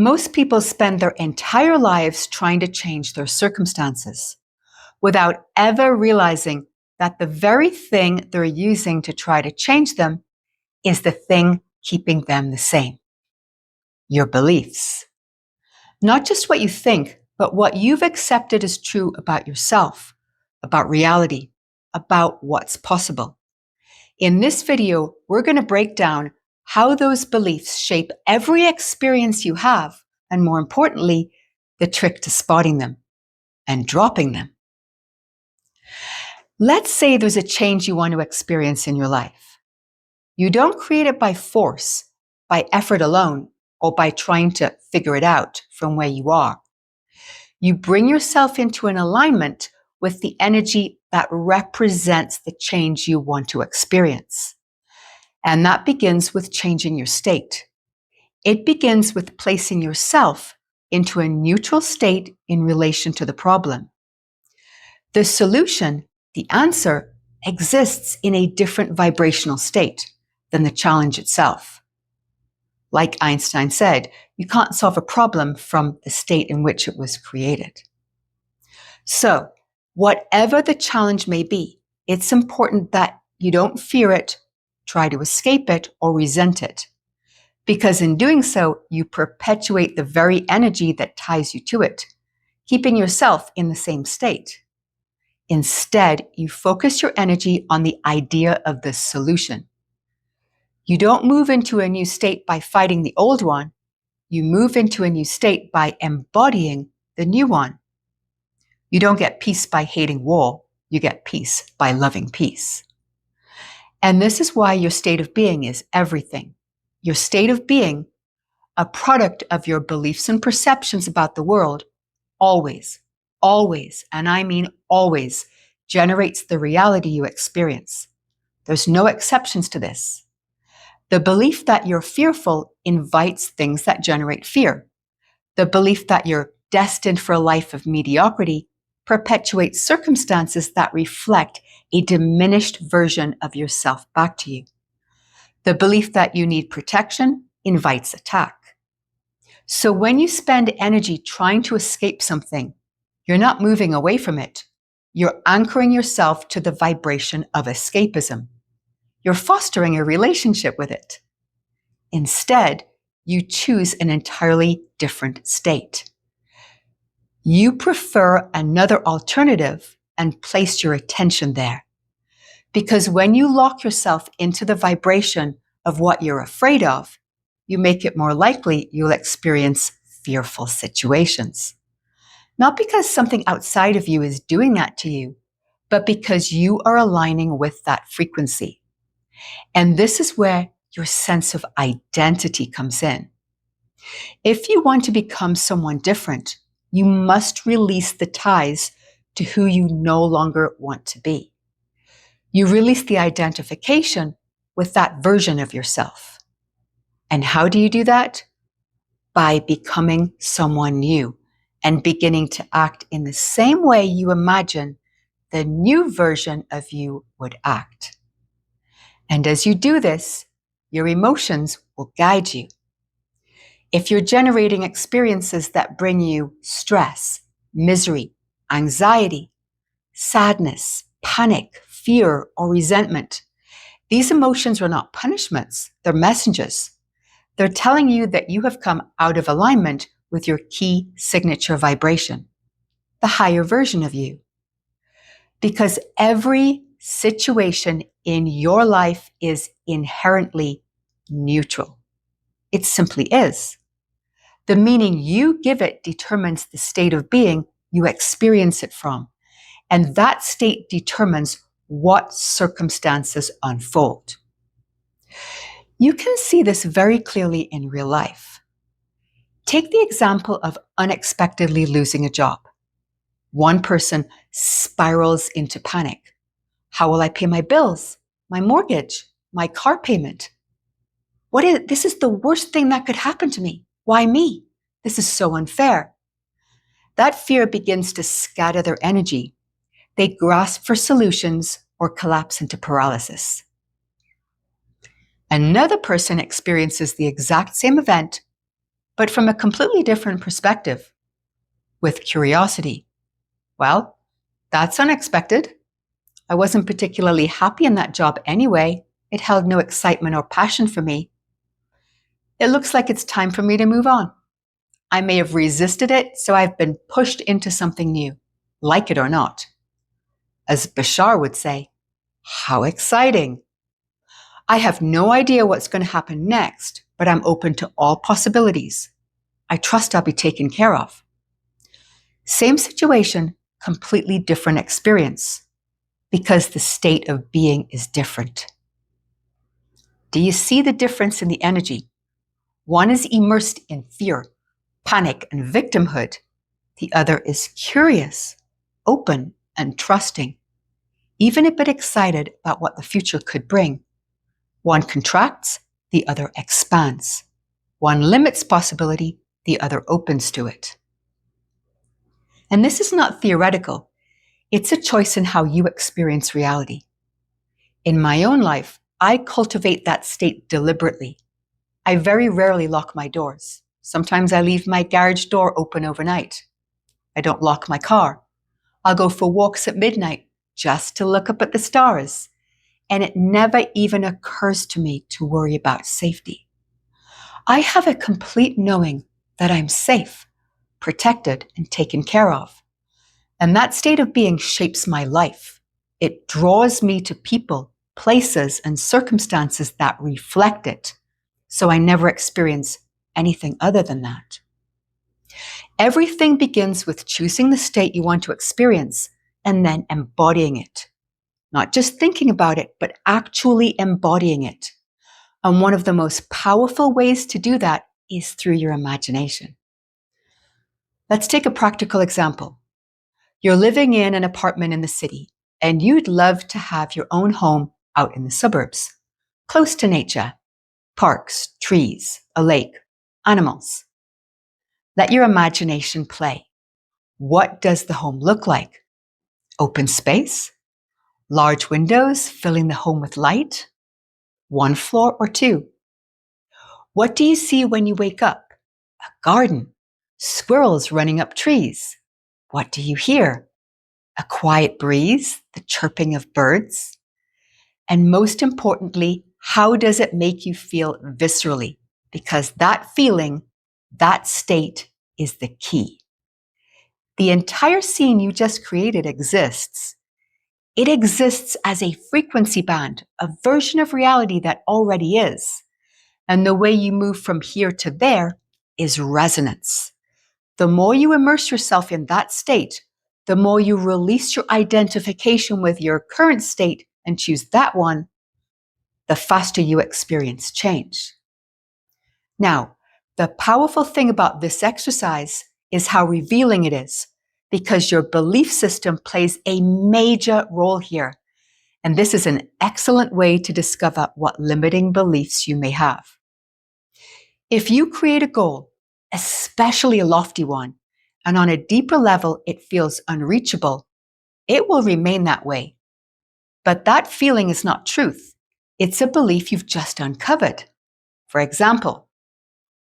Most people spend their entire lives trying to change their circumstances without ever realizing that the very thing they're using to try to change them is the thing keeping them the same. Your beliefs. Not just what you think, but what you've accepted as true about yourself, about reality, about what's possible. In this video, we're going to break down how those beliefs shape every experience you have, and more importantly, the trick to spotting them and dropping them. Let's say there's a change you want to experience in your life. You don't create it by force, by effort alone, or by trying to figure it out from where you are. You bring yourself into an alignment with the energy that represents the change you want to experience. And that begins with changing your state. It begins with placing yourself into a neutral state in relation to the problem. The solution, the answer, exists in a different vibrational state than the challenge itself. Like Einstein said, you can't solve a problem from the state in which it was created. So, whatever the challenge may be, it's important that you don't fear it, try to escape it, or resent it. Because in doing so, you perpetuate the very energy that ties you to it, keeping yourself in the same state. Instead, you focus your energy on the idea of the solution. You don't move into a new state by fighting the old one. You move into a new state by embodying the new one. You don't get peace by hating war. You get peace by loving peace. And this is why your state of being is everything. Your state of being, a product of your beliefs and perceptions about the world, always, and I mean always, generates the reality you experience. There's no exceptions to this. The belief that you're fearful invites things that generate fear. The belief that you're destined for a life of mediocrity perpetuates circumstances that reflect a diminished version of yourself back to you. The belief that you need protection invites attack. So when you spend energy trying to escape something, you're not moving away from it. You're anchoring yourself to the vibration of escapism. You're fostering a relationship with it. Instead, you choose an entirely different state. You prefer another alternative and place your attention there. Because when you lock yourself into the vibration of what you're afraid of, you make it more likely you'll experience fearful situations. Not because something outside of you is doing that to you, but because you are aligning with that frequency. And this is where your sense of identity comes in. If you want to become someone different, you must release the ties to who you no longer want to be. You release the identification with that version of yourself. And how do you do that? By becoming someone new and beginning to act in the same way you imagine the new version of you would act. And as you do this, your emotions will guide you. If you're generating experiences that bring you stress, misery, anxiety, sadness, panic, fear, or resentment, these emotions are not punishments, they're messengers. They're telling you that you have come out of alignment with your key signature vibration, the higher version of you. Because every situation in your life is inherently neutral. It simply is. The meaning you give it determines the state of being you experience it from, and that state determines what circumstances unfold. You can see this very clearly in real life. Take the example of unexpectedly losing a job. One person spirals into panic. How will I pay my bills, my mortgage, my car payment? This is the worst thing that could happen to me. Why me? This is so unfair. That fear begins to scatter their energy. They grasp for solutions or collapse into paralysis. Another person experiences the exact same event, but from a completely different perspective, with curiosity. Well, that's unexpected. I wasn't particularly happy in that job anyway. It held no excitement or passion for me. It looks like it's time for me to move on. I may have resisted it, so I've been pushed into something new, like it or not. As Bashar would say, how exciting! I have no idea what's going to happen next, but I'm open to all possibilities. I trust I'll be taken care of. Same situation, completely different experience, because the state of being is different. Do you see the difference in the energy? One is immersed in fear, panic, and victimhood. The other is curious, open, and trusting, even a bit excited about what the future could bring. One contracts, the other expands. One limits possibility, the other opens to it. And this is not theoretical. It's a choice in how you experience reality. In my own life, I cultivate that state deliberately. I very rarely lock my doors. Sometimes I leave my garage door open overnight. I don't lock my car. I'll go for walks at midnight just to look up at the stars. And it never even occurs to me to worry about safety. I have a complete knowing that I'm safe, protected, and taken care of. And that state of being shapes my life. It draws me to people, places, and circumstances that reflect it. So I never experience anything other than that. Everything begins with choosing the state you want to experience and then embodying it. Not just thinking about it, but actually embodying it. And one of the most powerful ways to do that is through your imagination. Let's take a practical example. You're living in an apartment in the city, and you'd love to have your own home out in the suburbs, close to nature, parks, trees, a lake, animals. Let your imagination play. What does the home look like? Open space? Large windows filling the home with light? One floor or two? What do you see when you wake up? A garden, squirrels running up trees. What do you hear? A quiet breeze, the chirping of birds. And most importantly, how does it make you feel viscerally? Because that feeling, that state is the key. The entire scene you just created exists. It exists as a frequency band, a version of reality that already is. And the way you move from here to there is resonance. The more you immerse yourself in that state, the more you release your identification with your current state and choose that one, the faster you experience change. Now, the powerful thing about this exercise is how revealing it is, because your belief system plays a major role here. And this is an excellent way to discover what limiting beliefs you may have. If you create a goal, especially a lofty one, and on a deeper level it feels unreachable, it will remain that way. But that feeling is not truth. It's a belief you've just uncovered. For example,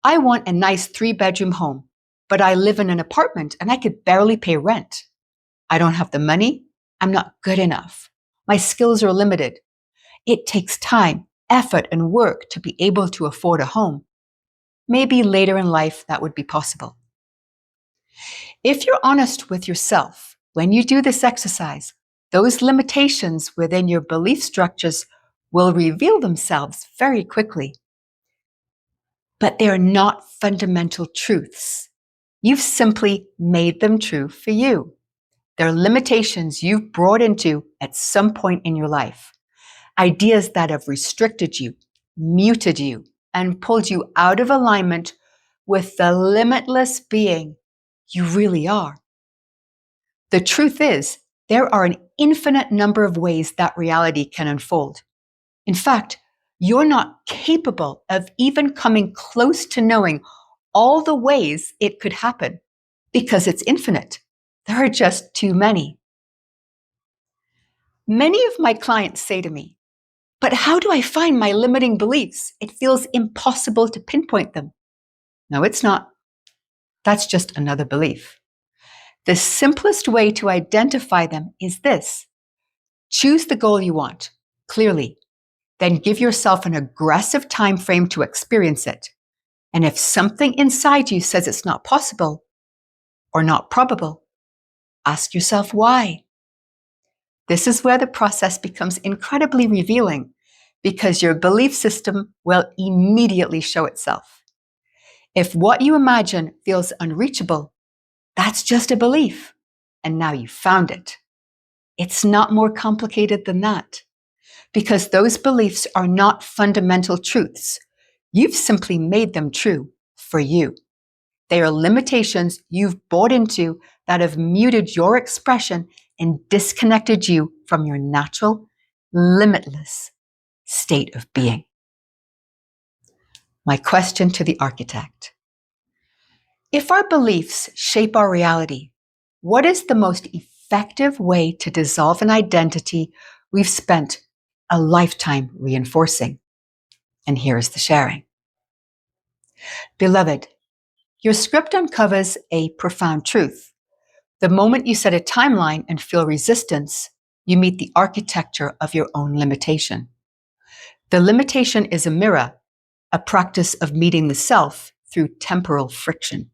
I want a nice 3-bedroom home, but I live in an apartment and I could barely pay rent. I don't have the money. I'm not good enough. My skills are limited. It takes time, effort, and work to be able to afford a home. Maybe later in life that would be possible. If you're honest with yourself, when you do this exercise, those limitations within your belief structures will reveal themselves very quickly. But they're not fundamental truths. You've simply made them true for you. They're limitations you've brought into at some point in your life. Ideas that have restricted you, muted you, and pulled you out of alignment with the limitless being you really are. The truth is, there are an infinite number of ways that reality can unfold. In fact, you're not capable of even coming close to knowing all the ways it could happen because it's infinite. There are just too many. Many of my clients say to me, "But how do I find my limiting beliefs? It feels impossible to pinpoint them." No, it's not. That's just another belief. The simplest way to identify them is this. Choose the goal you want, clearly. Then give yourself an aggressive time frame to experience it. And if something inside you says it's not possible or not probable, ask yourself why. This is where the process becomes incredibly revealing, because your belief system will immediately show itself. If what you imagine feels unreachable, that's just a belief, and now you've found it. It's not more complicated than that, because those beliefs are not fundamental truths. You've simply made them true for you. They are limitations you've bought into that have muted your expression and disconnected you from your natural, limitless state of being. My question to the architect. If our beliefs shape our reality, what is the most effective way to dissolve an identity we've spent a lifetime reinforcing? And here is the sharing. Beloved, your script uncovers a profound truth. The moment you set a timeline and feel resistance, you meet the architecture of your own limitation. The limitation is a mirror, a practice of meeting the self through temporal friction.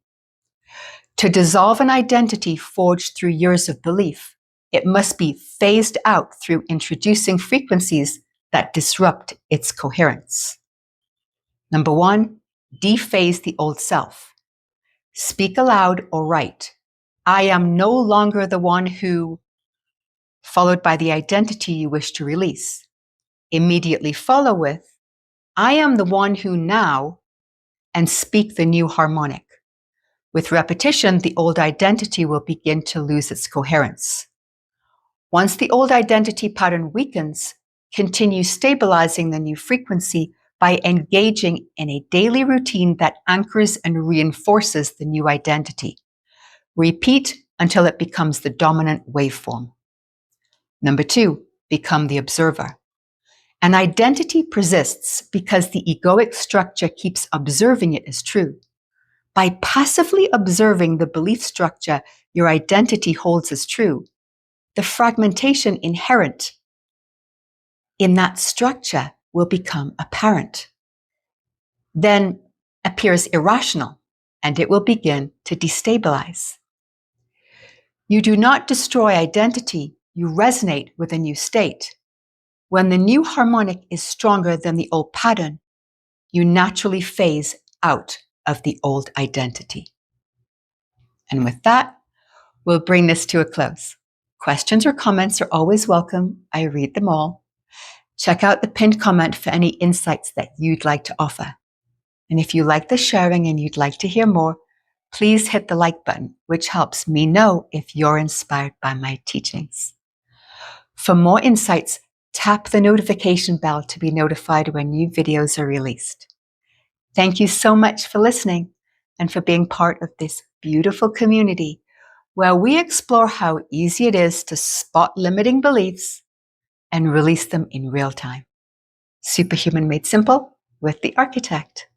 To dissolve an identity forged through years of belief, it must be phased out through introducing frequencies that disrupt its coherence. Number 1, dephase the old self. Speak aloud or write, I am no longer the one who, followed by the identity you wish to release. Immediately follow with, I am the one who now, and speak the new harmonic. With repetition, the old identity will begin to lose its coherence. Once the old identity pattern weakens, continue stabilizing the new frequency by engaging in a daily routine that anchors and reinforces the new identity. Repeat until it becomes the dominant waveform. Number 2, become the observer. An identity persists because the egoic structure keeps observing it as true. By passively observing the belief structure your identity holds as true, the fragmentation inherent in that structure will become apparent. Then appears irrational, and it will begin to destabilize. You do not destroy identity, you resonate with a new state. When the new harmonic is stronger than the old pattern, you naturally phase out of the old identity. And with that, we'll bring this to a close. Questions or comments are always welcome. I read them all. Check out the pinned comment for any insights that you'd like to offer. And if you like the sharing and you'd like to hear more, please hit the like button, which helps me know if you're inspired by my teachings. For more insights, tap the notification bell to be notified when new videos are released. Thank you so much for listening and for being part of this beautiful community where we explore how easy it is to spot limiting beliefs and release them in real time. Superhuman made simple with the architect.